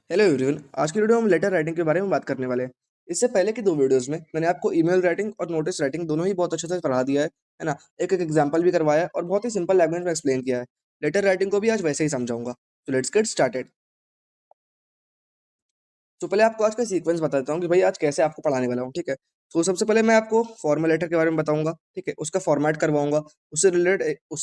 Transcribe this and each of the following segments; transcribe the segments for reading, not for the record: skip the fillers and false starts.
Hello everyone. आज की video में हम लेटर राइटिंग के बारे में बात करने वाले हैं। इससे पहले की दो वीडियोस में मैंने आपको ईमेल राइटिंग और नोटिस राइटिंग दोनों ही बहुत अच्छे से पढ़ा दिया है ना। एक एक एग्जांपल भी करवाया है और बहुत ही सिंपल लैंग्वेज में एक्सप्लेन किया है। लेटर राइटिंग को भी आज वैसे ही समझाऊंगा। तो लेट्स गेट स्टार्टेड। तो पहले आपको आज का सीक्वेंस बता देता हूँ कि भाई आज कैसे आपको पढ़ाने वाला हूँ, ठीक है। तो सबसे पहले मैं आपको फॉर्मल लेटर के बारे में बताऊंगा, ठीक है, उसका फॉर्मेट करवाऊंगा, उससे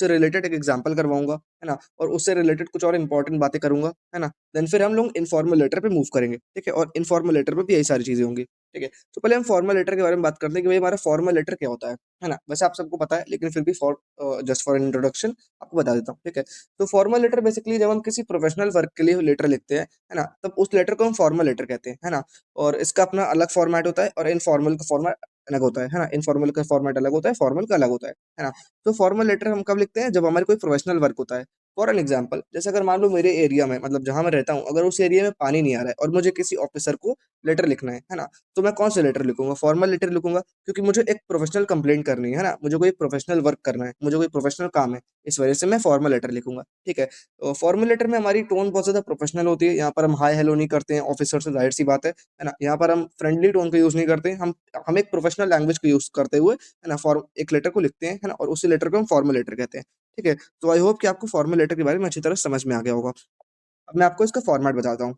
रिलेटेड एक एग्जांपल करवाऊंगा, है ना, और उससे रिलेटेड कुछ और इंपॉर्टेंट बातें करूंगा, है ना। देन फिर हम लोग इनफॉर्मल लेटर पे मूव करेंगे, ठीक है, और इनफॉर्मल लेटर पे भी यही सारी चीजें होंगी, ठीक है। तो पहले हम फॉर्मल लेटर के बारे में बात करते हैं कि भाई हमारा फॉर्मल लेटर क्या होता है ना। वैसे आप सबको पता है लेकिन फिर भी फॉर जस्ट फॉर इंट्रोडक्शन आपको बता देता हूँ, ठीक है। तो फॉर्मल लेटर बेसिकली जब हम किसी प्रोफेशनल वर्क के लिए लेटर लिखते हैं, है ना, तब उस लेटर को हम फॉर्मल लेटर कहते हैं, है ना। और इसका अपना अलग फॉर्मेट होता है और इनफॉर्मल का फॉर्मेट अलग होता है ना। इनफॉर्मल का फॉर्मेट अलग होता है, फॉर्मल का अलग होता है ना। तो फॉर्मल लेटर हम कब लिखते हैं? जब हमारे कोई प्रोफेशनल वर्क होता है। फॉर एन एग्जाम्पल, जैसे अगर मान लो मेरे एरिया में, मतलब जहां मैं रहता हूँ, अगर उस एरिया में पानी नहीं आ रहा है और मुझे किसी ऑफिसर को लेटर लिखना है ना, तो मैं कौन से लेटर लिखूंगा? फॉर्मल लेटर लिखूंगा, क्योंकि मुझे एक प्रोफेशनल कंप्लेंट करनी है ना, मुझे कोई प्रोफेशनल वर्क करना है, मुझे कोई प्रोफेशनल काम है, इस वजह से मैं फॉर्मल लेटर लिखूंगा, ठीक है। फॉर्मल लेटर में हमारी टोन बहुत ज्यादा प्रोफेशनल होती है। यहाँ पर हम हाय हेलो नहीं करते हैं ऑफिसर से, जाहिर सी बात है ना। यहाँ पर हम फ्रेंडली टोन का यूज नहीं करते हैं, हम एक प्रोफेशनल लैंग्वेज का यूज करते हुए, है ना, फॉर्म एक लेटर को लिखते हैं, है ना, और उसी लेटर को हम फॉर्मल लेटर कहते हैं, ठीक है। तो आई होप कि आपको फॉर्मल लेटर के बारे में अच्छी तरह समझ में आ गया होगा। अब मैं आपको इसका फॉर्मेट बताता हूँ,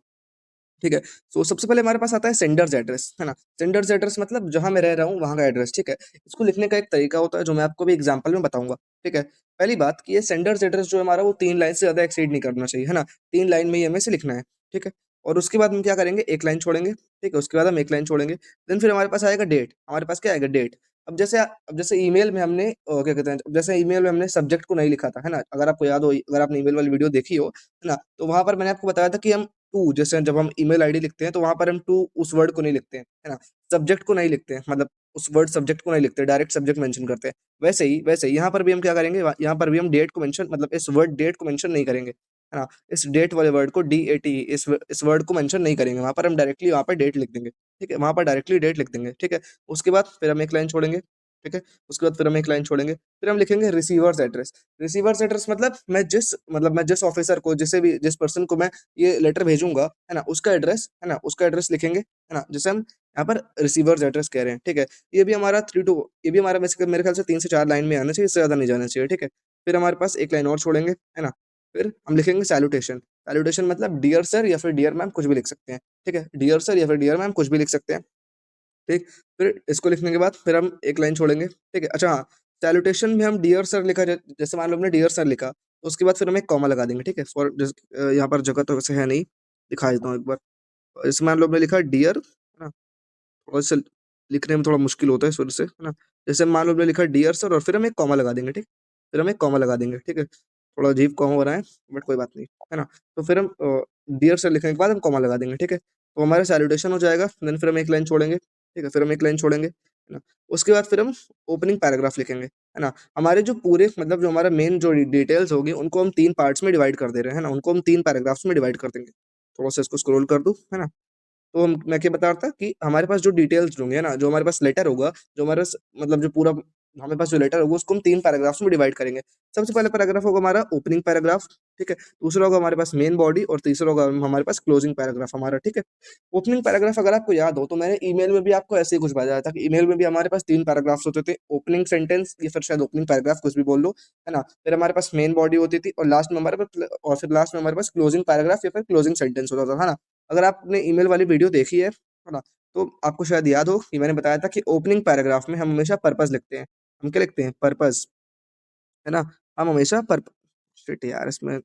ठीक है। तो सबसे पहले हमारे पास आता है सेंडर्स एड्रेस, है ना। सेंडर्स एड्रेस मतलब जहां मैं रह रहा हूँ वहां का एड्रेस, ठीक है। इसको लिखने का एक तरीका होता है जो मैं आपको भी एग्जांपल में बताऊंगा, ठीक है। पहली बात कि ये सेंडर्स एड्रेस जो है हमारा, वो 3 लाइन से ज्यादा एक्सीड नहीं करना चाहिए, है ना। 3 लाइन में ही हमें से लिखना है, ठीक है। और उसके बाद हम क्या करेंगे? एक लाइन छोड़ेंगे, ठीक है। उसके बाद हम एक लाइन छोड़ेंगे। देन फिर हमारे पास आएगा डेट। हमारे पास क्या आएगा? डेट। अब जैसे ईमेल में हमने क्या कहते हैं, जैसे ईमेल में हमने सब्जेक्ट को नहीं लिखा था, है ना। अगर आपको याद हो, अगर आपने ईमेल वाली वीडियो देखी हो, है ना, तो वहां पर मैंने आपको बताया था कि हम टू, जैसे जब हम ईमेल आईडी लिखते हैं तो वहां पर हम टू उस वर्ड को नहीं लिखते हैं, है ना। सब्जेक्ट को नहीं लिखते हैं, मतलब उस वर्ड सब्जेक्ट को नहीं लिखते, डायरेक्ट सब्जेक्ट मेंशन करते हैं। वैसे ही यहाँ पर भी हम क्या करेंगे? यहाँ पर भी हम डेट को मेंशन, मतलब इस वर्ड डेट को मेंशन नहीं करेंगे, है ना। इस डेट वाले वर्ड को, DAT, इस वर्ड को मेंशन नहीं करेंगे। वहां पर हम डायरेक्टली वहां पर डेट लिख देंगे, ठीक है। वहां पर डायरेक्टली डेट लिख देंगे, ठीक है। उसके बाद फिर हम एक लाइन छोड़ेंगे, ठीक है। उसके बाद फिर हम एक लाइन छोड़ेंगे, फिर हम लिखेंगे रिसीवर्स एड्रेस। रिसीवर्स एड्रेस मतलब मैं जिस ऑफिसर को, जिस पर्सन को मैं ये लेटर भेजूंगा, है ना, उसका एड्रेस लिखेंगे, है ना, जिसे हम यहाँ पर रिसीवर्स एड्रेस कह रहे हैं, ठीक है। ये भी हमारा वैसे मेरे ख्याल से 3 से 4 लाइन में आना चाहिए, इससे ज्यादा नहीं जाना चाहिए, ठीक है। फिर हमारे पास एक लाइन और छोड़ेंगे, है ना। फिर हम लिखेंगे सैल्यूटेशन। सैल्यूटेशन मतलब डियर सर या फिर डियर मैम, कुछ भी लिख सकते हैं, ठीक है। डियर सर या फिर डियर मैम, कुछ भी लिख सकते हैं, ठीक। फिर इसको लिखने के बाद फिर हम एक लाइन छोड़ेंगे, ठीक है। अच्छा हाँ, सैल्यूटेशन में हम डियर सर लिखा, जैसे मान लो हमने डियर सर लिखा, तो उसके बाद फिर हम एक कॉमा लगा देंगे, ठीक है। यहाँ पर जगह तो वैसे है नहीं, दिखा देता हूँ एक बार। इसमें मान लो हमने लिखा डियर, है ना, और इसे लिखने में थोड़ा मुश्किल होता है इस वजह से, है ना। जैसे मान लो हमने लिखा डियर सर और फिर हम एक कॉमा लगा देंगे, ठीक। फिर हम एक कॉमा लगा देंगे, ठीक है। थोड़ा अजीब कॉमा बना है, बट कोई बात नहीं, है ना। तो फिर हम डियर सर लिखने के बाद हम कॉमा लगा देंगे, ठीक है। तो हमारा सैल्यूटेशन हो जाएगा। देन फिर हम एक लाइन छोड़ेंगे, ठीक है। फिर हम एक लाइन छोड़ेंगे, है ना। उसके बाद फिर हम ओपनिंग पैराग्राफ लिखेंगे, है ना। हमारे जो पूरे, मतलब जो हमारा मेन जो डिटेल्स होगी, उनको हम 3 पार्ट्स में डिवाइड कर दे रहे हैं, है ना। उनको हम 3 पैराग्राफ्स में डिवाइड कर देंगे। थोड़ा सा इसको स्क्रॉल कर दूं, है ना। तो मैं क्या बता रहा था कि हमारे पास जो डिटेल्स होंगे ना, जो हमारे पास लेटर होगा, जो हमारे मतलब जो पूरा हमारे पास जो लेटर होगा, उसको हम 3 पैराग्राफ्स में डिवाइड करेंगे। सबसे पहला पैराग्राफ होगा हमारा ओपनिंग पैराग्राफ, ठीक है। दूसरा होगा हमारे पास मेन बॉडी और तीसरा होगा हमारे पास क्लोजिंग पैराग्राफ हमारा, ठीक है। ओपनिंग पैराग्राफ अगर आपको याद हो तो मैंने ईमेल में भी आपको ऐसे ही कुछ बताया था कि ईमेल में भी हमारे पास 3 पैराग्राफ्स होते थे, ओपनिंग सेंटेंस या फिर शायद ओपनिंग पैराग्राफ, कुछ भी बोल लो, है ना। फिर हमारे पास मेन बॉडी होती थी और फिर लास्ट में हमारे पास क्लोजिंग पैराग्राफ या फिर क्लोजिंग सेंटेंस होता था, है ना। अगर आपने ईमेल वाली वीडियो देखी है ना, तो आपको शायद याद हो कि मैंने बताया था कि ओपनिंग पैराग्राफ में हम हमेशा पर्पस लिखते हैं। हम क्या लिखते हैं? पर्पस, है ना। हम हमेशा पर्प शिट यार, इसमें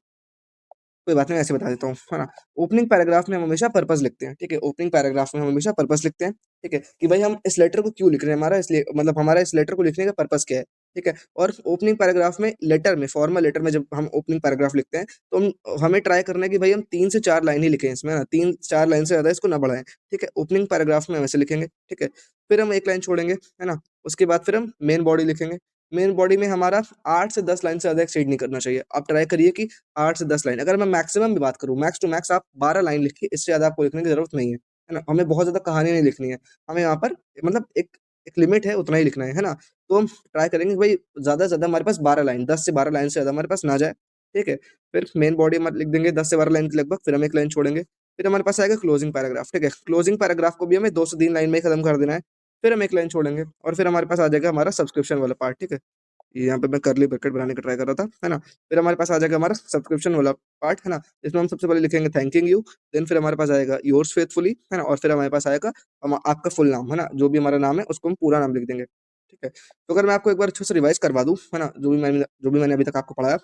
कोई बात नहीं, ऐसे बता देता हूँ, है ना। ओपनिंग पैराग्राफ में हम हमेशा पर्पस लिखते हैं, ठीक है। ओपनिंग पैराग्राफ में हम हमेशा पर्पस लिखते हैं, ठीक है, कि भाई हम इस लेटर को क्यों लिख रहे हैं, हमारा इसलिए मतलब हमारा इस लेटर को लिखने का पर्पस क्या है, ठीक है। और ओपनिंग पैराग्राफ में, लेटर में, फॉर्मल लेटर में जब हम ओपनिंग पैराग्राफ लिखते हैं, तो हमें ट्राई करना है कि भाई हम 3 से 4 लाइन ही लिखें इसमें, है ना। 3 4 लाइन से ज्यादा इसको ना बढ़ाएं, ठीक है। ओपनिंग पैराग्राफ में हम ऐसे लिखेंगे, ठीक है। फिर हम एक लाइन छोड़ेंगे, है ना। उसके बाद फिर हम मेन बॉडी लिखेंगे। मेन बॉडी में हमारा 8 से 10 लाइन से ज्यादा एक्सीड नहीं करना चाहिए। आप ट्राई करिए कि 8 से 10 लाइन, अगर मैं मैक्सिमम की बात करूँ, मैक्स टू मैक्स आप 12 लाइन लिखिए, इससे ज्यादा आपको लिखने की जरूरत नहीं है ना। हमें बहुत ज्यादा कहानी नहीं लिखनी है, हमें यहाँ पर मतलब एक एक लिमिट है, उतना ही लिखना है ना। तो हम ट्राई करेंगे कि भाई ज्यादा से ज्यादा हमारे पास 12 लाइन, 10 से 12 लाइन से ज्यादा हमारे पास ना जाए, ठीक है। फिर मेन बॉडी हम लिख देंगे 10 से 12 लाइन के लगभग, फिर हम एक लाइन छोड़ेंगे। फिर हमारे पास आएगा क्लोजिंग पैराग्राफ, ठीक है। क्लोजिंग पैराग्राफ को भी हमें 2 से 3 लाइन में ही खत्म कर देना है। फिर हम 1 लाइन छोड़ेंगे और फिर हमारे पास आ जाएगा हमारा सब्सक्रिप्शन वाला पार्ट, ठीक है। यहाँ पे मैं कर्ली ब्रैकेट बनाने का ट्राई कर रहा था, है ना? फिर हमारे पास आ जाएगा हमारा सब्सक्रिप्शन वाला पार्ट, है ना? इसमें हम सबसे पहले लिखेंगे थैंकिंग यू, देन फिर हमारे पास आएगा योर्स फेथफुली, है ना? और फिर हमारे पास आएगा आपका फुल नाम, है ना? जो भी हमारा नाम है उसको हम पूरा नाम लिख देंगे, ठीक है? तो अगर मैं आपको एक बार अच्छे से रिवाइज़ करवा दूँ, है ना? जो भी मैंने अभी तक आपको पढ़ाया,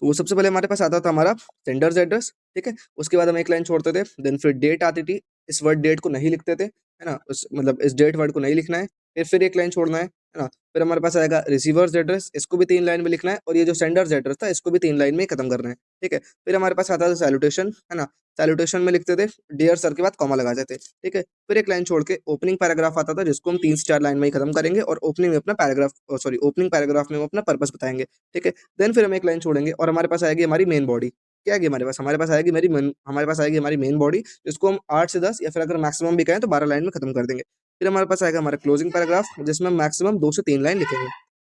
तो वो सबसे पहले हमारे पास आता था हमारा सेंडर्स एड्रेस, ठीक है? उसके बाद हम एक लाइन छोड़ते थे, देन फिर डेट आती थी, इस वर्ड डेट को नहीं लिखते थे, है ना? उस मतलब इस डेट वर्ड को नहीं लिखना है, फिर एक लाइन छोड़ना है ना? फिर हमारे पास आएगा रिसीवर्स एड्रेस, इसको भी 3 लाइन में लिखना है और ये जो सेंडर्स एड्रेस था इसको भी 3 लाइन में ही खत्म करना है, ठीक है? फिर हमारे पास आता था सैल्यूटेशन, है ना? सैल्यूटेशन में लिखते थे डियर सर के बाद कॉमा लगा देते, ठीक है? फिर एक लाइन छोड़ के ओपनिंग पैराग्राफ आता था जिसको हम 3 से 4 लाइन में ही खत्म करेंगे और ओपनिंग में अपना सॉरी ओपनिंग पैराग्राफ में हम अपना पर्पस बताएँगे, ठीक है? देन फिर हम एक लाइन छोड़ेंगे और हमारे पास आएगी हमारी मेन बॉडी। क्या आएगी हमारे पास आएगी हमारी मेन बॉडी, जिसको हम 8 से 10 या फिर अगर मैक्सिमम भी कहें तो 12 लाइन में खत्म कर देंगे। फिर हमारे पास आएगा हमारा क्लोजिंग पैराग्राफ जिसमें हम मैक्सिमम 2 से 3 लाइन लिखेंगे,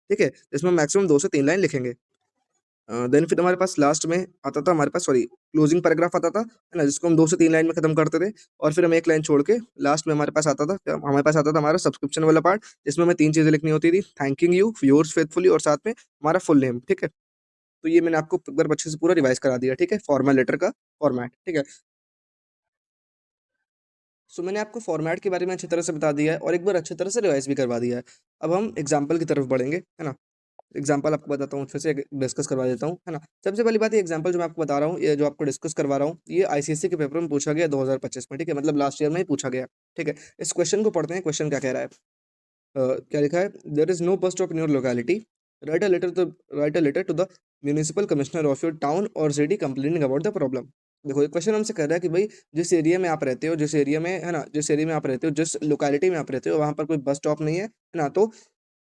ठीक है? जिसमें मैक्सिमम 2 से 3 लाइन लिखेंगे। देन फिर हमारे पास लास्ट में आता था हमारे पास सॉरी क्लोजिंग पैराग्राफ आता था, है ना? जिसको हम 2 से 3 लाइन में खत्म करते थे और फिर हम 1 लाइन छोड़ के लास्ट में हमारे पास आता था हमारा सब्सक्रिप्शन वाला पार्ट, जिसमें हमें 3 चीज़ें लिखनी होती थी, थैंकिंग यू, योर्स फेथफुली और साथ में हमारा फुल नेम, ठीक है? तो ये मैंने आपको एक बार अच्छे से पूरा रिवाइज़ करा दिया, ठीक है? फॉर्मल लेटर का फॉर्मेट, ठीक है? सो मैंने आपको फॉर्मेट के बारे में अच्छी तरह से बता दिया है और एक बार अच्छी तरह से रिवाइज़ भी करवा दिया है। अब हम एग्ज़ाम्पल की तरफ बढ़ेंगे, है ना? एग्ज़ाम्पल आपको बताता हूँ, फिर से डिस्कस करवा देता हूँ, है ना? सबसे पहली बात ये एग्ज़ाम्पल जो मैं आपको बता रहा हूँ, ये जो आपको डिस्कस करवा रहा हूँ, ये आईसीएसई के पेपर में पूछा गया 2025 में, ठीक है? मतलब लास्ट ईयर में ही पूछा गया, ठीक है? इस क्वेश्चन को पढ़ते हैं, क्वेश्चन क्या कह रहा है? क्या लिखा है? There is no bus stop in your locality, write a letter to the municipal commissioner of your town और city complaining about the problem. देखो ये क्वेश्चन हमसे कह रहा है कि भाई जिस एरिया में आप रहते हो, जिस एरिया में है ना, जिस एरिया में आप रहते हो, जिस लोकेलिटी में आप रहते हो, वहाँ पर कोई बस स्टॉप नहीं है ना? तो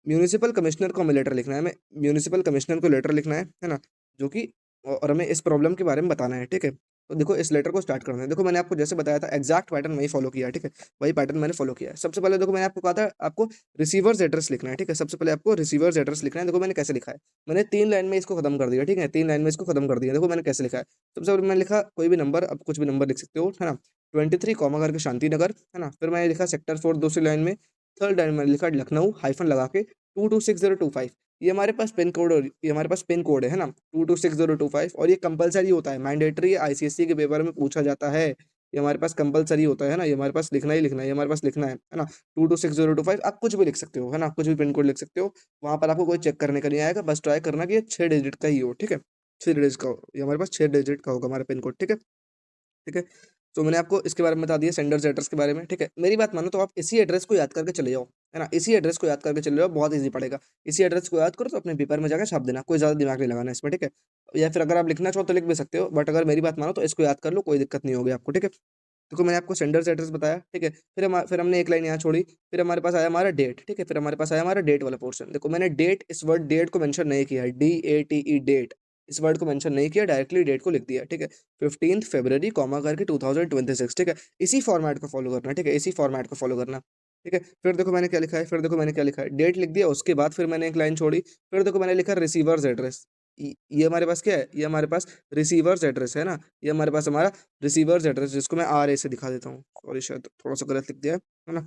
म्युनिसिपल कमिश्नर को हमें लेटर लिखना है, हमें म्युनिसिपल कमिश्नर को लेटर लिखना है ना? जो कि और हमें इस प्रॉब्लम के बारे में बताना है, ठीक है? तो देखो इस लेटर को स्टार्ट करना है। देखो मैंने आपको जैसे बताया था एग्ज़ैक्ट पैटर्न वही फ़ॉलो किया है, ठीक है? वही पैटर्न मैंने फ़ॉलो किया है। सबसे पहले देखो मैंने आपको कहा था आपको रिसीवर्स एड्रेस लिखना है, ठीक है? सबसे पहले आपको रिसीवर्स एड्रेस लिखना है। देखो मैंने कैसे लिखा है, मैंने 3 लाइन में इसको खत्म कर दिया, ठीक है? 3 लाइन में इसको खत्म कर दिया। देखो मैंने कैसे लिखा है। सबसे पहले मैंने लिखा कोई भी नंबर, आप कुछ भी नंबर लिख सकते हो, है ना? 23 कॉमा करके शांति नगर, है ना? फिर मैंने लिखा सेक्टर 4 दूसरी लाइन में, थर्ड लाइन में मैंने लिखा लखनऊ हाइफ़न लगा के 226025। ये हमारे पास पिन कोड और ये हमारे पास पिन कोड है ना? 226025 और ये कंपल्सरी होता है, मैंडेटरी आईसीएसई के पेपर में पूछा जाता है। ये हमारे पास कंपल्सरी होता है ना? ये हमारे पास लिखना ही लिखना है, ये हमारे पास लिखना है ना? 226025 आप कुछ भी लिख सकते हो, है ना? कुछ भी पिन कोड लिख सकते हो। वहाँ पर आपको कोई चेक करने का नहीं आएगा, बस ट्राई करना कि ये 6 डिजिट का ही हो, ठीक है? 6 डिजिट का हो, ये हमारे पास 6 डिजिट का होगा हमारा पिन कोड, ठीक है? ठीक है? तो मैंने आपको इसके बारे में बता दिया सेंडर्स एड्रेस के बारे में, ठीक है? मेरी बात मानो तो आप इसी एड्रेस को याद करके चले जाओ, है ना? इसी एड्रेस को याद करके चले जाओ, बहुत ईज़ी पड़ेगा। इसी एड्रेस को याद करो तो अपने पेपर में जाकर छाप देना, कोई ज़्यादा दिमाग नहीं लगाना इसमें, ठीक है? या फिर अगर आप लिखना चाहो तो लिख भी सकते हो, बट अगर मेरी बात मानो तो इसको याद कर लो, कोई दिक्कत नहीं होगी आपको, ठीक है? देखो मैंने आपको सेंडर्स एड्रेस बताया, ठीक है? फिर हमने एक लाइन यहाँ छोड़ी, फिर हमारे पास आया हमारा डेट, ठीक है? फिर हमारे पास आया हमारा डेट वाला पोर्शन। देखो मैंने डेट इस वर्ड डेट को मेंशन नहीं किया है, DATE डेट, इस वर्ड को मेंशन नहीं किया, डायरेक्टली डेट को लिख दिया, ठीक है? 15th फ़रवरी कॉमा करके 2026, ठीक है? इसी फॉर्मेट को फ़ॉलो करना, ठीक है? इसी फॉर्मेट को फ़ॉलो करना, ठीक है? फिर देखो मैंने क्या लिखा है, डेट लिख दिया, उसके बाद फिर मैंने एक लाइन छोड़ी, फिर देखो मैंने लिखा रिसीवर्स एड्रेस। ये हमारे पास क्या है? ये हमारे पास रिसीवर्स एड्रेस है ना? ये हमारे पास हमारा रिसीवर्स एड्रेस जिसको मैं RA से दिखा देता हूँ। सॉरी शायद थोड़ा-सा गलत लिख दिया है ना?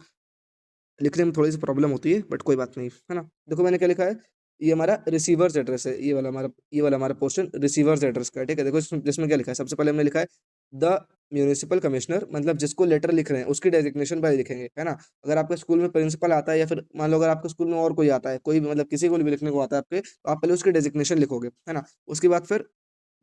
लिखने में थोड़ी-सी प्रॉब्लम होती है बट कोई बात नहीं, है ना? देखो मैंने क्या लिखा है, ये हमारा रिसीवर्स एड्रेस है, ये वाला हमारा पोर्शन रिसीवर्स एड्रेस का है, ठीक है? देखो जिसमें क्या लिखा है, सबसे पहले हमने लिखा है द म्युनिसिपल कमिश्नर मतलब जिसको लेटर लिख रहे हैं उसकी डेजिग्नेशन पहले लिखेंगे, है ना? अगर आपके स्कूल में प्रिंसिपल आता है या फिर मान लो अगर आपके स्कूल में और कोई आता है, कोई भी मतलब किसी को भी लिखने को आता है आपके, तो आप पहले उसकी डेजिग्नेशन लिखोगे, है ना? उसके बाद फिर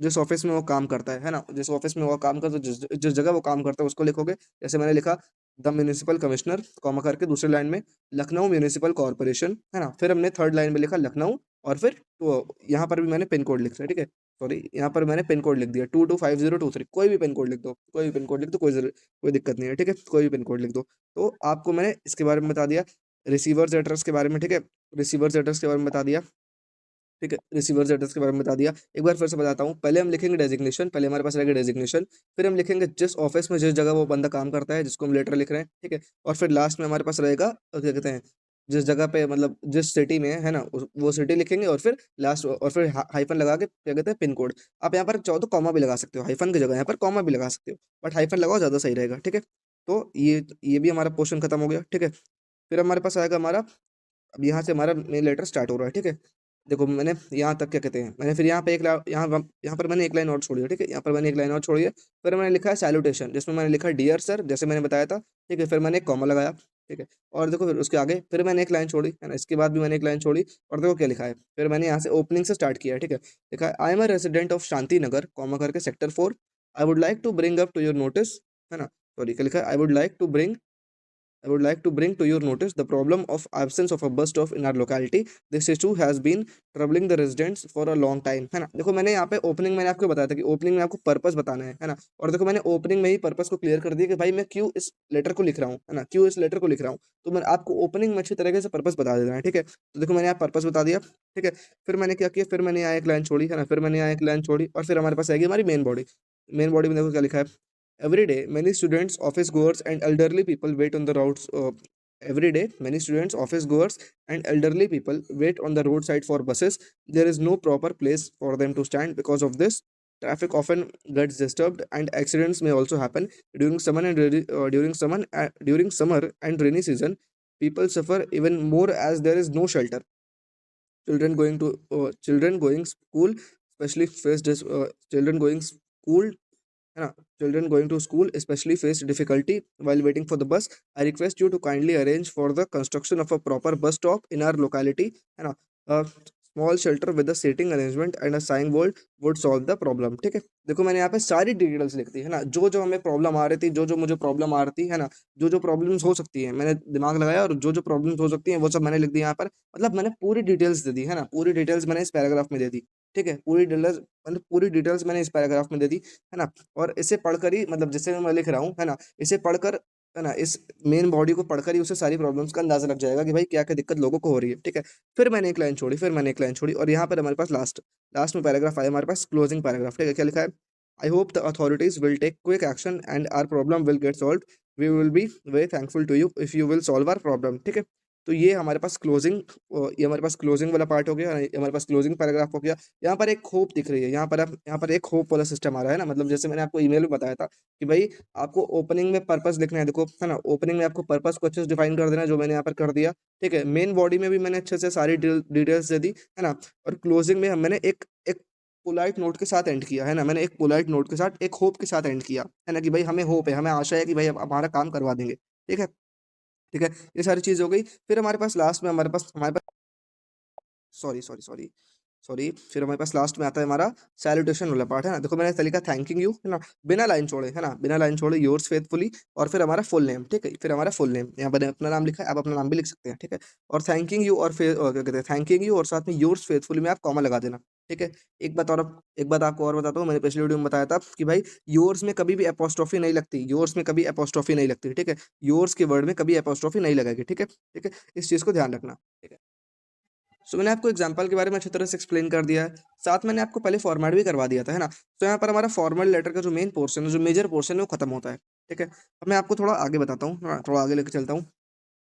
जिस ऑफ़िस में वो काम करता है ना? जिस ऑफ़िस में वो काम करता है, जिस जिस जगह वो काम करता है उसको लिखोगे। जैसे मैंने लिखा द म्युनिसिपल कमिश्नर कॉमा करके दूसरी लाइन में लखनऊ म्युनिसिपल कॉर्पोरेशन, है ना? फिर हमने थर्ड लाइन में लिखा लखनऊ और फिर वो यहाँ पर भी मैंने पिन कोड लिख दिया, ठीक है? सॉरी यहाँ पर मैंने पिन कोड लिख दिया 225023 कोई भी पिन कोड लिख दो, कोई भी पिन कोड लिख दो, कोई दिक्कत नहीं है, ठीक है? कोई भी पिन कोड लिख दो। तो आपको मैंने इसके बारे में बता दिया, रिसीवर्स एड्रेस के बारे में, ठीक है? रिसीवर्स एड्रेस के बारे में बता दिया। ठीक है, रिसीवर्स एड्रेस के बारे में बता दिया। एक बार फिर से बताता हूँ, पहले हम लिखेंगे डेज़िग्नेशन, पहले हमारे पास रहेगा डेज़िग्नेशन, फिर हम लिखेंगे जिस ऑफ़िस में जिस जगह वो बंदा काम करता है, जिसको हम लेटर लिख रहे हैं, ठीक है? और फिर लास्ट में हमारे पास रहेगा क्या कहते हैं जिस जगह पे मतलब जिस सिटी में है ना वो सिटी लिखेंगे और फिर लास्ट और फिर हाइफन लगा के क्या कहते हैं पिन कोड। आप यहाँ पर चाहो तो कॉमा भी लगा सकते हो, हाइफन की जगह यहाँ पर कॉमा भी लगा सकते हो, बट हाइफन लगाओ ज़्यादा सही रहेगा, ठीक है। तो ये भी हमारा पोर्शन खत्म हो गया, ठीक है। फिर हमारे पास आएगा हमारा, अब यहाँ से हमारा मेन लेटर स्टार्ट हो रहा है, ठीक है। देखो मैंने यहाँ तक क्या कहते हैं, मैंने फिर यहाँ पे यहाँ पर मैंने एक लाइन और छोड़ी है, ठीक है। यहाँ पर मैंने एक लाइन और छोड़ी है, फिर मैंने लिखा है सैल्यूटेशन, जिसमें मैंने लिखा डियर सर, जैसे मैंने बताया था, ठीक है। फिर मैंने एक कॉमा लगाया, ठीक है। और देखो फिर उसके आगे फिर मैंने एक लाइन छोड़ी, है ना। इसके बाद भी मैंने एक लाइन छोड़ी, और देखो क्या लिखा है, फिर मैंने यहाँ से ओपनिंग से स्टार्ट किया है, ठीक है। लिखा है I am a resident of Shanti Nagar, comma करके sector 4। I would like to bring up to your notice, है ना। सॉरी क्या लिखा है, I would like to bring to your notice the problem of absence of a bus stop in our locality. This issue has been troubling the residents for a long time, है ना। देखो मैंने यहाँ पे opening मैंने आपको बताया था कि ओपनिंग में आपको पर्पस बताना है ना। और देखो मैंने ओपनिंग में ही पर्पस को क्लियर कर दिया कि भाई मैं क्यों इस लेटर को लिख रहा हूँ, है ना, क्यों इस लेटर को लिख रहा हूँ। तो मैं आपको ओपनिंग में अच्छी तरीके से पर्पस बता देना है, ठीक है। तो देखो मैंने यहाँ पर्पस बता दिया, ठीक है। फिर मैंने क्या किया, फिर मैंने यहाँ एक लाइन छोड़ी, है ना। फिर मैंने यहाँ एक लाइन छोड़ी, और फिर हमारे पास आएगी हमारी मेन बॉडी। मेन बॉडी में देखो क्या लिखा है, every day many students, office goers and elderly people wait on the roads. Every day many students, office goers and elderly people wait on the roadside for buses. There is no proper place for them to stand. Because of this, traffic often gets disturbed and accidents may also happen during summer and rainy season. People suffer even more as there is no shelter. Children going school especially face this children going school, है ना, children going to school especially face difficulty while waiting for the bus. I request you to kindly arrange for the construction of a proper bus stop in our locality, है ना। A small shelter with a seating arrangement and a signboard would solve the problem, ठीक है। देखो मैंने यहाँ पे सारी details लिख दी, है ना, जो जो हमें प्रॉब्लम आ रही थी, जो जो मुझे प्रॉब्लम आ रही थी, है ना, जो जो प्रॉब्लम्स हो सकती है मैंने दिमाग लगाया, और जो जो प्रॉब्लम्स हो सकती हैं वो सब मैंने लिख दी यहाँ पर। मतलब मैंने पूरी डिटेल्स दे दी, है ना, पूरी डिटेल्स मैंने इस पैराग्राफ में दे दी, ठीक है। पूरी डिटेल्स मैंने इस पैराग्राफ में दे दी, है ना। और इसे पढ़कर ही मतलब जिसे मैं लिख रहा हूँ, है ना, इसे पढ़कर, है ना, इस मेन बॉडी को पढ़कर ही उसे सारी प्रॉब्लम्स का अंदाजा लग जाएगा कि भाई क्या क्या दिक्कत लोगों को हो रही है, ठीक है। फिर मैंने एक लाइन छोड़ी, फिर मैंने एक लाइन छोड़ी, और यहाँ पर हमारे पास लास्ट लास्ट में पैराग्राफ आया हमारे पास, क्लोजिंग पैराग्राफ, ठीक है। क्या लिखा है, I hope the authorities will take quick action and our problem will get solve. We will be very thankful to you if you will solve our problem, ठीक है। तो ये हमारे पास क्लोजिंग, ये हमारे पास क्लोजिंग वाला पार्ट हो गया, ये हमारे पास क्लोजिंग पैराग्राफ हो गया। यहाँ पर एक होप दिख रही है, यहाँ पर एक होप वाला सिस्टम आ रहा है ना। मतलब जैसे मैंने आपको ईमेल में बताया था कि भाई आपको ओपनिंग में पर्पस लिखना है, देखो, है ना। ओपनिंग में आपको पर्पस को अच्छे से डिफाइन कर देना है, जो मैंने यहाँ पर कर दिया, ठीक है। मेन बॉडी में भी मैंने अच्छे से सारी डिटेल्स दे दी, है ना। और क्लोजिंग में मैंने एक एक पोलाइट नोट के साथ एंड किया, है ना। मैंने एक पोलाइट नोट के साथ एक होप के साथ एंड किया, है ना, कि भाई हमें होप है, हमें आशा है कि भाई अब हमारा काम करवा देंगे, ठीक है। ठीक है, ये सारी चीज़ हो गई। फिर हमारे पास लास्ट में हमारे पास सॉरी, सॉरी, सॉरी, सॉरी, फिर हमारे पास लास्ट में आता है हमारा सैल्यूटेशन वाला पार्ट, है ना। देखो मैंने तरीका थैंकिंग यू, है ना, बिना लाइन छोड़े, है ना, बिना लाइन छोड़े, योर्स फेथफुली, और फिर हमारा फुल नेम, ठीक है। फिर हमारा फुल नेम, यहाँ पर अपना नाम लिखा है, आप अपना नाम भी लिख सकते हैं, ठीक है। और थैंकिंग यू, और क्या कहते हैं, थैंकिंग यू और साथ में योर्स फेथफुली में आप कॉमा लगा देना, ठीक है। एक बात आपको और बताता हूँ, मैंने पिछले वीडियो में बताया था कि भाई योर्स में कभी भी एपोस्ट्रोफी नहीं लगती, योर्स में कभी एपोस्ट्रोफी नहीं लगती, ठीक है। योर्स के वर्ड में कभी एपोस्ट्रोफी नहीं लगेगी, ठीक है, ठीक है। इस चीज़ को ध्यान रखना, ठीक है। सो मैंने आपको एग्जाम्पल के बारे में अच्छी तरह से एक्सप्लेन कर दिया है, साथ मैंने आपको पहले फॉर्मेट भी करवा दिया था, है ना। तो यहाँ पर हमारा फॉर्मल लेटर का जो मेन पोर्शन है, जो मेजर पोर्शन है, वो खत्म होता है, ठीक है। अब मैं आपको थोड़ा आगे बताता हूँ, थोड़ा आगे लेकर चलता हूँ।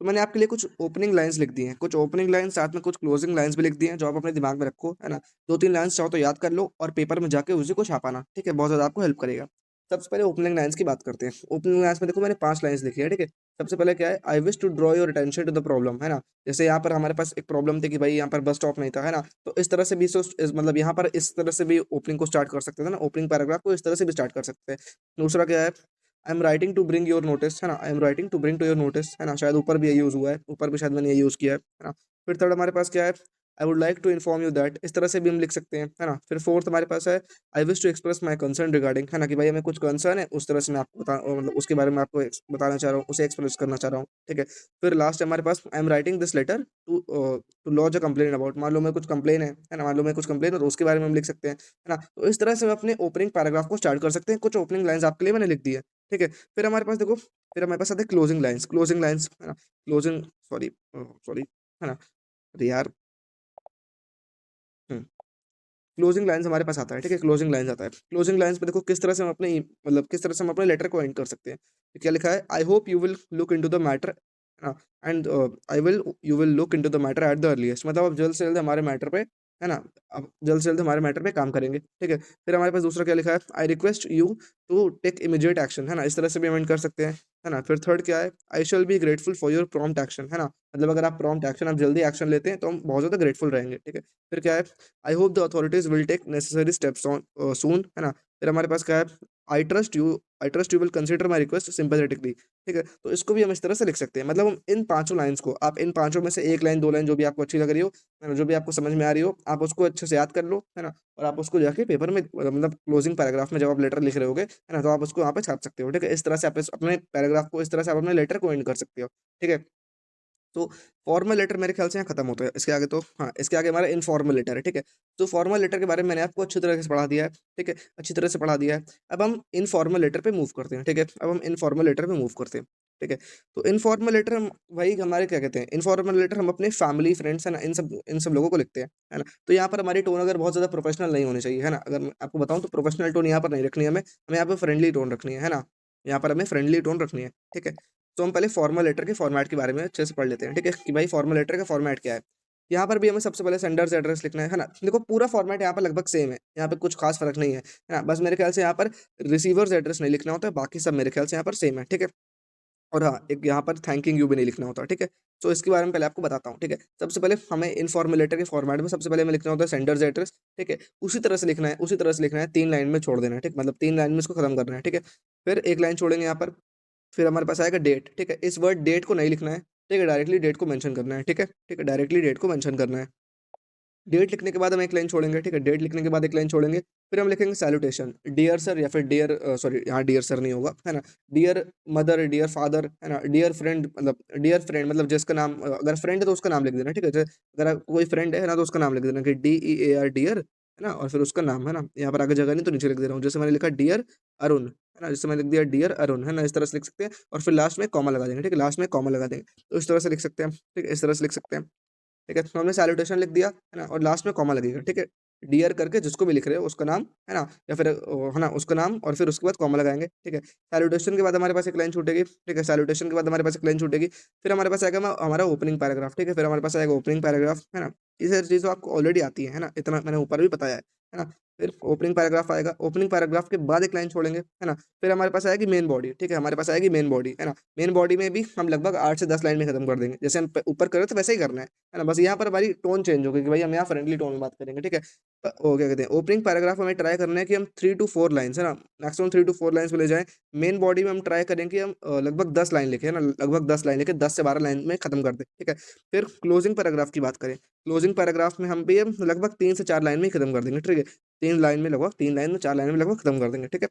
तो मैंने आपके लिए कुछ ओपनिंग लाइंस लिख दी हैं, कुछ ओपनिंग लाइंस, साथ में कुछ क्लोजिंग लाइंस भी लिख दी हैं, जो आप अपने दिमाग में रखो, है ना। दो तीन लाइंस चाहो तो याद कर लो और पेपर में जाके उसी को छापाना, ठीक है, बहुत ज़्यादा आपको हेल्प करेगा। सबसे पहले ओपनिंग लाइंस की बात करते हैं। ओपनिंग लाइंस में देखो मैंने 5 लाइंस लिखी है, ठीक है। सबसे पहले क्या है, I wish to draw your attention to the problem, है ना। जैसे यहाँ पर हमारे पास एक प्रॉब्लम थी कि भाई यहाँ पर बस स्टॉप नहीं था, है ना। तो इस तरह से भी मतलब यहाँ पर इस तरह से भी ओपनिंग को स्टार्ट कर सकते थे ना, ओपनिंग पैराग्राफ को इस तरह से भी स्टार्ट कर सकते हैं। दूसरा क्या है, I am writing to bring your notice, है ना, I am writing to bring to your notice, है ना। शायद ऊपर भी ये यूज़ हुआ है, ऊपर भी शायद मैंने ये यूज़ किया है ना। फिर थर्ड हमारे पास क्या है, I would like to inform you that, इस तरह से भी हम लिख सकते हैं, है ना। फिर फोर्थ हमारे पास है, I wish to express my concern regarding, है ना, कि भाई हमें कुछ कंसर्न है, उस तरह से मैं आपको मतलब उसके बारे में आपको बताना चाह रहा हूँ, उसे एक्सप्रेस करना चाह रहा हूँ, ठीक है। फिर लास्ट हमारे पास, I am writing this letter to lodge a complain about, मान लो मैं कुछ कंप्लेन है ना, मान लो मैं कुछ कंप्लेन है तो उसके बारे में हम लिख सकते हैं, है ना। तो इस तरह से हम अपने ओपनिंग पैराग्राफ को स्टार्ट कर सकते हैं। कुछ ओपनिंग लाइंस आपके लिए मैंने लिख दी है, ठीक है। फिर हमारे पास देखो, फिर हमारे पास आते हैं क्लोजिंग लाइंस, है ना। क्लोजिंग, सॉरी, सॉरी, है ना। अरे यार, हुँ। क्लोजिंग लाइन्स हमारे पास आता है, ठीक है, क्लोजिंग लाइन्स आता है। क्लोजिंग लाइन्स पे देखो किस तरह से हम मतलब किस तरह से हम अपने लेटर को एंड कर सकते हैं। तो क्या लिखा है, I hope you will look into the matter है ना, and I will you will look into the matter at the earliest, मतलब आप जल्द से जल्द हमारे मैटर पे, है ना, आप जल्द से जल्द हमारे मैटर पे काम करेंगे, ठीक है। फिर हमारे पास दूसरा क्या लिखा है, I request you to take immediate action, है ना, इस तरह से भी अमेंड कर सकते हैं, है ना। फिर थर्ड क्या है, I shall be grateful for your prompt action, है ना, मतलब अगर आप प्रॉम्प्ट एक्शन, आप जल्दी एक्शन लेते हैं तो हम बहुत ज़्यादा ग्रेटफुल रहेंगे, ठीक है। फिर क्या है, I hope the authorities will take necessary steps on soon, है ना। फिर हमारे पास क्या है, I trust you I trust you will consider my request sympathetically, ठीक है। तो इसको भी हम इस तरह से लिख सकते हैं, मतलब हम इन पांचों लाइंस को, आप इन पांचों में से एक लाइन, दो लाइन जो भी आपको अच्छी लग रही हो, है ना, जो भी आपको समझ में आ रही हो, आप उसको अच्छे से याद कर लो, है ना, और आप उसको जाके पेपर में, मतलब क्लोजिंग पैराग्राफ में जब आप लेटर लिख रहे होगे, है ना, तो आप उसको वहाँ पे छाप सकते हो, ठीक है। इस तरह से आप अपने पैराग्राफ को, इस तरह से आप अपने लेटर को एंड कर सकते हो, ठीक है। तो फॉर्मल लेटर मेरे ख्याल से यहाँ खत्म होता है, इसके आगे तो हाँ, इसके आगे हमारा इनफॉर्मल लेटर है, ठीक है। तो फॉर्मल लेटर के बारे में मैंने आपको अच्छी तरह से पढ़ा दिया है, ठीक है, अच्छी तरह से पढ़ा दिया है। अब हम इनफॉर्मल लेटर पे मूव करते हैं, ठीक है, अब हम इनफॉर्मल लेटर पे मूव करते हैं, ठीक है। तो इनफॉर्मल लेटर हम, भाई हमारे क्या कहते हैं, इनफॉर्मल लेटर हम अपने फैमिली फ्रेंड्स, है ना, इन सब लोगों को लिखते हैं, है ना। तो यहाँ पर हमारी टोन अगर बहुत ज़्यादा प्रोफेशनल नहीं होनी चाहिए, है ना, अगर मैं आपको बताऊँ तो प्रोफेशनल टोन यहाँ पर नहीं रखनी है हमें, हमें यहाँ पर फ्रेंडली टोन रखनी है ना, यहाँ पर हमें फ्रेंडली टोन रखनी है, ठीक है। तो हम पहले फॉर्मल लेटर के फॉर्मेट के बारे में अच्छे से पढ़ लेते हैं, ठीक है, कि भाई फॉर्मल लेटर का फॉर्मेट क्या है। यहाँ पर भी हमें सबसे पहले सेंडर्स एड्रेस लिखना है ना। देखो पूरा फॉर्मेट यहाँ पर लगभग सेम है, यहाँ पे कुछ खास फर्क नहीं है ना, बस मेरे ख्याल से यहाँ पर रिसीवर्स एड्रेस नहीं लिखना होता है, बाकी सब मेरे ख्याल से यहाँ पर सेम है, ठीक है। और हाँ, एक यहाँ पर थैंकिंग यू भी नहीं लिखना होता, ठीक है। तो इसके बारे में पहले आपको बताता हूँ, ठीक है। सबसे पहले हमें इनफॉर्मल लेटर के फॉर्मेट में सबसे पहले हमें लिखना होता है सेंडर्स एड्रेस, ठीक है। उसी तरह से लिखना है, उसी तरह से लिखना है, 3 लाइन में छोड़ देना है, ठीक, मतलब 3 लाइन में इसको खत्म करना है, ठीक है। फिर 1 लाइन छोड़ेंगे यहाँ पर, फिर हमारे पास आएगा डेट, ठीक है। इस वर्ड डेट को नहीं लिखना है, ठीक है, डायरेक्टली डेट को मेंशन करना है, ठीक है, ठीक है, डायरेक्टली डेट को मेंशन करना है। डेट लिखने के बाद हम एक लाइन छोड़ेंगे, ठीक है, डेट लिखने के बाद एक लाइन छोड़ेंगे। फिर हम लिखेंगे सैल्यूटेशन, डियर सर या फिर डियर, सॉरी यहाँ डियर सर नहीं होगा, है ना, डियर मदर, डियर फादर, है ना, डियर फ्रेंड, मतलब डियर फ्रेंड, मतलब जिसका नाम, अगर फ्रेंड है तो उसका नाम लिख देना, ठीक है। जैसे अगर कोई फ्रेंड है ना, तो उसका नाम लिख देना कि DEAR डियर, है ना, और फिर उसका नाम, है ना, यहाँ पर आगे जगह नहीं तो नीचे लिख दे रहा हूँ, जैसे मैंने लिखा डियर अरुण, है ना, जैसे मैंने लिख दिया डियर अरुण, है ना, इस तरह से लिख सकते हैं, और फिर लास्ट में कॉमा लगा देंगे, ठीक है, लास्ट में कॉमा लगा देंगे, तो इस तरह से लिख सकते हैं, ठीक है, इस तरह से लिख सकते हैं, ठीक है। तो हमने सैल्यूटेशन लिख दिया, है ना, और लास्ट में कॉमा लगेगा, ठीक है। डियर करके जिसको भी लिख रहे हो उसका नाम, है ना, या फिर है ना, उसका नाम, और फिर उसके बाद कॉमा लगाएँगे, ठीक है। सैल्यूटेशन के बाद हमारे पास एक लाइन छूटेगी, ठीक है, सैल्यूटेशन के बाद हमारे पास एक लाइन छूटेगी। फिर हमारे पास आएगा हमारा ओपनिंग पैराग्राफ, ठीक है, फिर हमारे पास आएगा ओपनिंग पैराग्राफ, है ना। ये सारी चीज़ तो आपको ऑलरेडी आती है ना, इतना मैंने ऊपर भी बताया है ना। फिर ओपनिंग पैराग्राफ आएगा, ओपनिंग पैराग्राफ के बाद एक लाइन छोड़ेंगे, है ना। फिर हमारे पास आएगी मेन बॉडी, ठीक है, हमारे पास आएगी मेन बॉडी, है ना। मेन बॉडी में भी हम लगभग 8 से 10 लाइन में खत्म कर देंगे, जैसे हम ऊपर कर रहे थे वैसे ही करना है ना। बस यहाँ पर हमारी टोन चेंज होगी कि भाई हम यहाँ फ्रेंडली टोन में बात करेंगे, ठीक है। वो क्या कहते हैं, ओपनिंग पैराग्राफ हमें ट्राई करना है कि हम 3 टू 4 लाइन्स, है ना, मैक्सिमम 3 टू 4 लाइन्स में ले जाएँ। मेन बॉडी में हम ट्राई करें कि हम लगभग 10 लाइन लिखें, है ना, लगभग 10 लाइन लिखें, 10 से 12 लाइन में खत्म कर दें, ठीक है। फिर क्लोजिंग पैराग्राफ की बात करें, क्लोजिंग पैराग्राफ में हम भी हम लगभग 3 से 4 लाइन में ही खत्म कर देंगे, ठीक है। 3 लाइन में लगभग 3 लाइन में 4 लाइन में लगभग खत्म कर देंगे, ठीक है।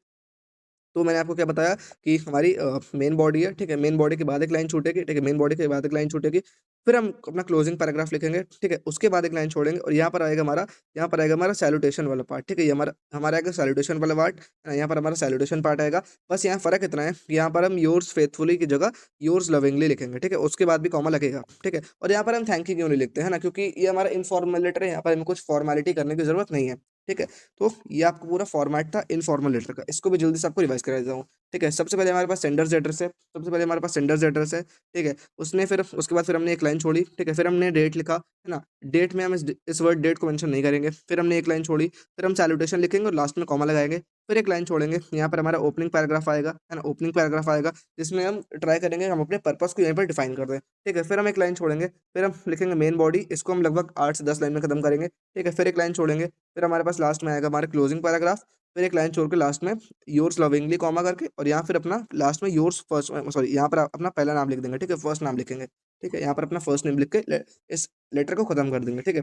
तो मैंने आपको क्या बताया कि हमारी मेन बॉडी है, ठीक है, मेन बॉडी के बाद एक लाइन छूटेगी, ठीक है, मेन बॉडी के बाद एक लाइन छूटेगी, फिर हम अपना क्लोजिंग पैराग्राफ लिखेंगे, ठीक है, उसके बाद एक लाइन छोड़ेंगे, और यहाँ पर आएगा हमारा सैल्यूटेशन वाला पार्ट, ठीक है, ये हमारा हमारा आएगा सैल्यूटेशन वाला पार्ट, यहाँ पर हमारा सैल्यूटेशन पार्ट आएगा। बस यहाँ फ़र्क इतना है कि यहाँ पर हम योर्स फेथफुली की जगह योर्स लविंगली लिखेंगे, ठीक है, उसके बाद भी कॉमा लगेगा, ठीक है। और यहाँ पर हम थैंक यू क्यों नहीं लिखते हैं ना, क्योंकि ये हमारा इनफॉर्मल लेटर है, यहाँ पर हमें कुछ फॉर्मेलिटी करने की ज़रूरत नहीं है, ठीक है। तो ये आपको पूरा फॉर्मेट था इनफॉर्मल लेटर का, इसको भी जल्दी से आपको रिवाइज़ करा देता हूँ। ठीक है, सबसे पहले हमारे पास सेंडर्स एड्रेस है, सबसे पहले हमारे पास सेंडर्स एड्रेस है, ठीक है। उसने फिर उसके बाद फिर हमने एक लाइन छोड़ी, ठीक है, फिर हमने डेट लिखा, है ना। डेट में हम इस वर्ड डेट को मेंशन नहीं करेंगे, फिर हमने एक लाइन छोड़ी, फिर हम सैल्यूटेशन लिखेंगे और लास्ट में कॉमा लगाएँगे, फिर एक लाइन छोड़ेंगे, यहाँ पर हमारा ओपनिंग पैराग्राफ आएगा, है ना, ओपनिंग पैराग्राफ आएगा, जिसमें हम ट्राई करेंगे हम अपने पर्पज़ को यहीं पर डिफाइन कर दें, ठीक है। फिर हम एक लाइन छोड़ेंगे, फिर हम लिखेंगे मेन बॉडी, इसको हम लगभग 8 से 10 लाइन में खत्म करेंगे, ठीक है। फिर एक लाइन छोड़ेंगे, फिर हमारे पास लास्ट में आएगा हमारा क्लोजिंग पैराग्राफ, फिर एक लाइन छोड़ के लास्ट में योर्स लविंगली कॉमा करके, और यहाँ फिर अपना लास्ट में योर्स फर्स्ट, सॉरी यहाँ पर अपना पहला नाम लिख देंगे, ठीक है, फर्स्ट नाम लिखेंगे, ठीक है, यहाँ पर अपना फर्स्ट नेम लिख के इस लेटर को खत्म कर देंगे, ठीक है।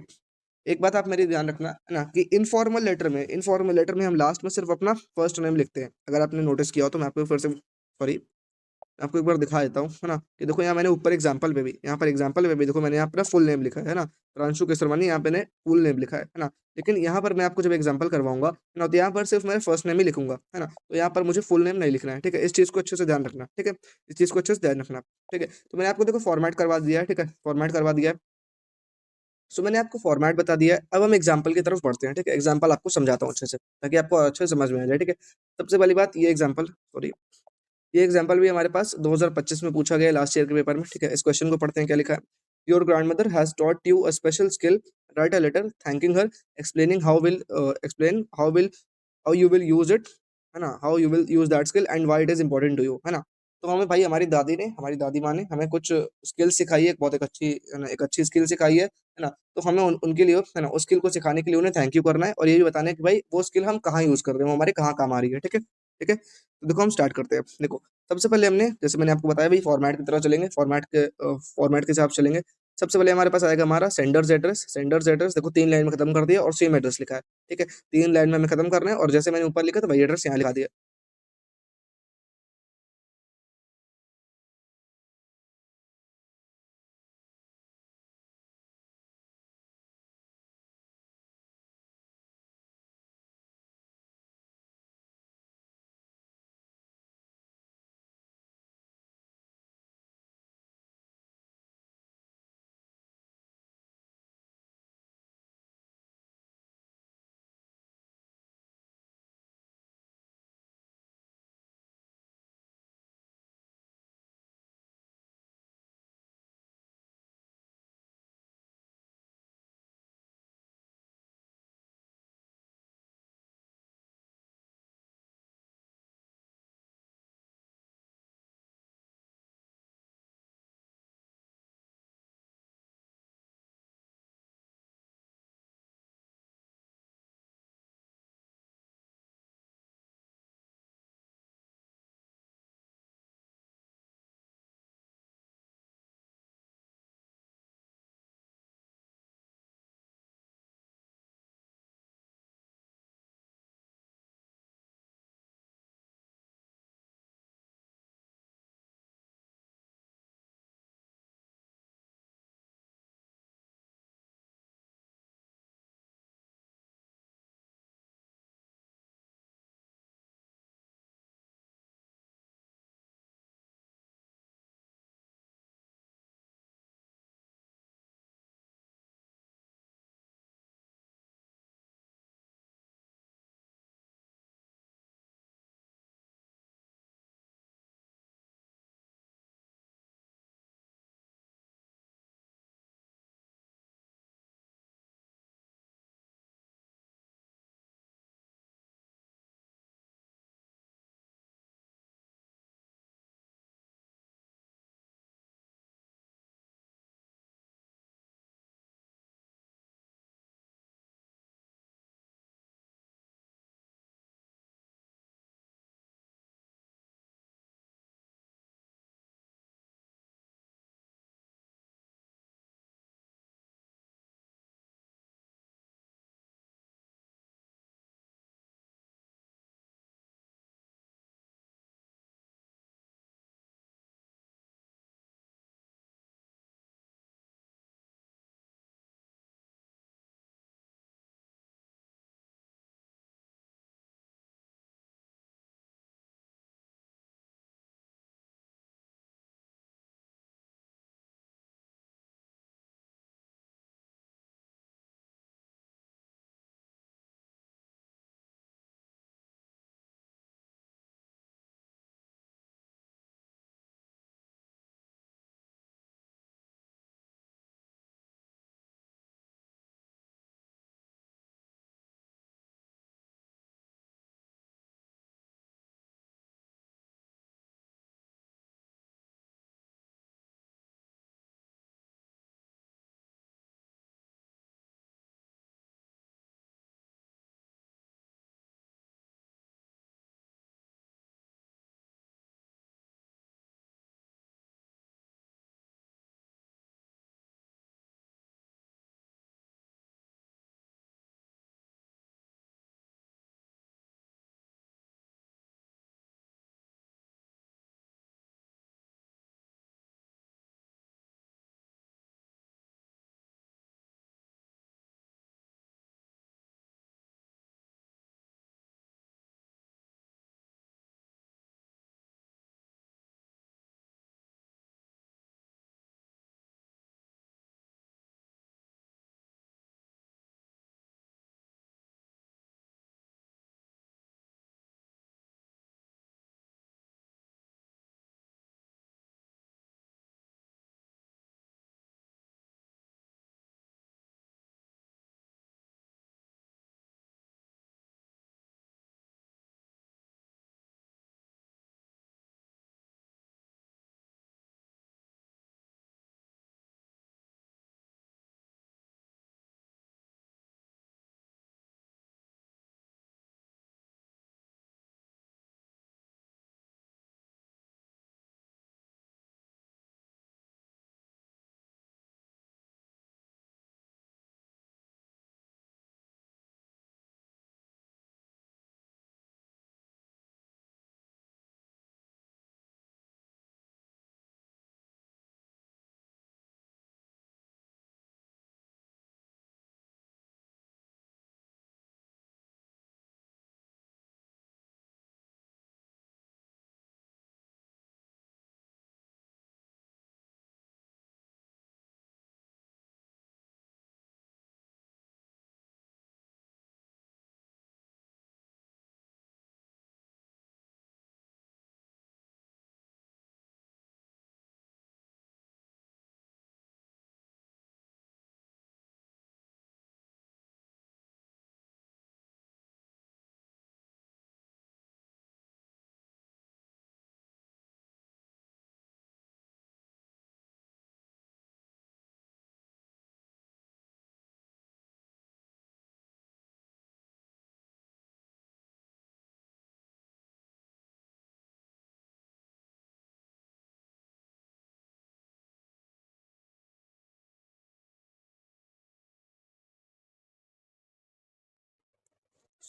एक बात आप मेरी ध्यान रखना है ना, कि इनफॉर्मल लेटर में हम लास्ट में सिर्फ अपना फर्स्ट नेम लिखते हैं, अगर आपने नोटिस किया हो तो मैं आपको फिर से सॉरी आपको एक बार दिखा देता हूँ, है ना, कि देखो यहाँ मैंने ऊपर एग्जाम्पल पे भी देखो मैंने यहाँ अपना फुल नेम लिखा है ना, प्रांशु केसरवानी, यहाँ पे मैंने फुल नेम लिखा है ना। लेकिन यहाँ पर मैं आपको जब एग्जाम्पल करवाऊंगा, है ना, तो यहाँ पर सिर्फ मैं फर्स्ट नेम ही लिखूंगा, है ना, तो यहाँ पर मुझे फुल नेम नहीं लिखना है, ठीक है। इस चीज़ को अच्छे से ध्यान रखना, ठीक है, इस चीज़ को अच्छे से ध्यान रखना, ठीक है। तो मैंने आपको देखो फॉर्मेट करवा दिया है, ठीक है, फॉर्मेट करवा दिया है। सो मैंने आपको फॉर्मेट बता दिया है, अब हम एग्जाम्पल की तरफ बढ़ते हैं, ठीक है। एग्जाम्पल आपको समझाता हूँ अच्छे से, ताकि आपको अच्छे से समझ में आ जाए, ठीक है। सबसे पहली बात ये एग्जाम्पल, सॉरी ये एग्जांपल भी हमारे पास 2025 में पूछा गया लास्ट ईयर के पेपर में, ठीक है। इस क्वेश्चन को पढ़ते हैं, क्या लिखा है। Your grandmother has taught you a special skill, write a letter thanking her, explaining how will how you will use it, है ना, how you will use that skill and why it is important to you, है ना। तो हमें भाई हमारी दादी माँ ने हमें कुछ स्किल सिखाई है, एक बहुत एक अच्छी स्किल सिखाई है ना। तो हमें उनके लिए, है ना, उस स्किल को सिखाने के लिए उन्हें थैंक यू करना है, और ये भी बताना है कि भाई वो स्किल हम कहाँ यूज कर रहे हैं, वो हमारे कहाँ काम आ रही है, ठीक है, ठीक है। तो देखो हम स्टार्ट करते हैं। देखो सबसे पहले हमने, जैसे मैंने आपको बताया भाई, फॉर्मेट की तरह चलेंगे, फॉर्मेट के हिसाब से चलेंगे। सबसे पहले हमारे पास आएगा हमारा सेंडर्स एड्रेस देखो 3 लाइन में खत्म कर दिया और सेम एड्रेस लिखा है, ठीक है। 3 लाइन में हमें खत्म करना है, और जैसे मैंने ऊपर लिखा था वही एड्रेस यहाँ लिखा दिया।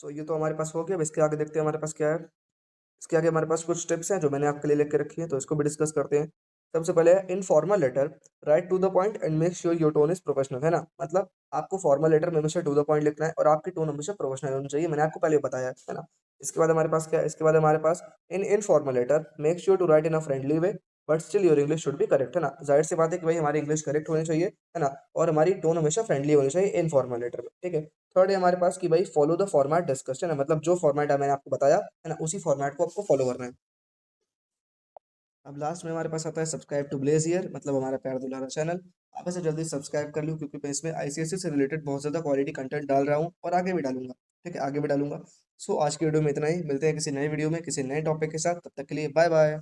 सो ये तो हमारे पास हो गया। अब इसके आगे देखते हैं हमारे पास क्या है। इसके आगे हमारे पास कुछ टिप्स हैं जो मैंने आपके लिए लिख के रखी है, तो इसको भी डिस्कस करते हैं। सबसे पहले है in formal letter write to the point and make sure your tone is professional, है ना। मतलब आपको फॉर्मल लेटर में हमेशा टू द पॉइंट लिखना है और आपकी टोन हमेशा प्रोफेशनल होनी चाहिए। मैंने आपको पहले बताया है ना। इसके बाद हमारे पास क्या है, इसके बाद हमारे पास in formal letter make sure to write in a friendly way but still your English should be correct, है ना। जाहिर सी बात है कि भाई हमारी इंग्लिश करेक्ट होनी चाहिए, है ना, और हमारी टोन हमेशा फ्रेंडली होनी चाहिए इन फॉर्मल लेटर में, ठीक है। थर्ड है हमारे पास कि भाई फॉलो द फॉर्मेट डिस्कस्ड, है ना। मतलब जो फॉर्मेट मैंने आपको बताया, है ना, उसी फॉर्मेट को आपको फॉलो करना है। अब लास्ट में हमारे पास आता है सब्सक्राइब टू ब्लेज ईयर, मतलब हमारा प्यार दुलारा चैनल। आप इसे जल्दी सब्सक्राइब कर लो क्योंकि मैं इसमें आईसीएसई से रिलेटेड बहुत ज़्यादा क्वालिटी कंटेंट डाल रहा हूँ और आगे भी डालूंगा। ठीक है, आगे भी डालूंगा। सो आज की वीडियो में इतना ही, मिलते हैं किसी नए वीडियो में किसी नए टॉपिक के साथ। तब तक के लिए बाय बाय।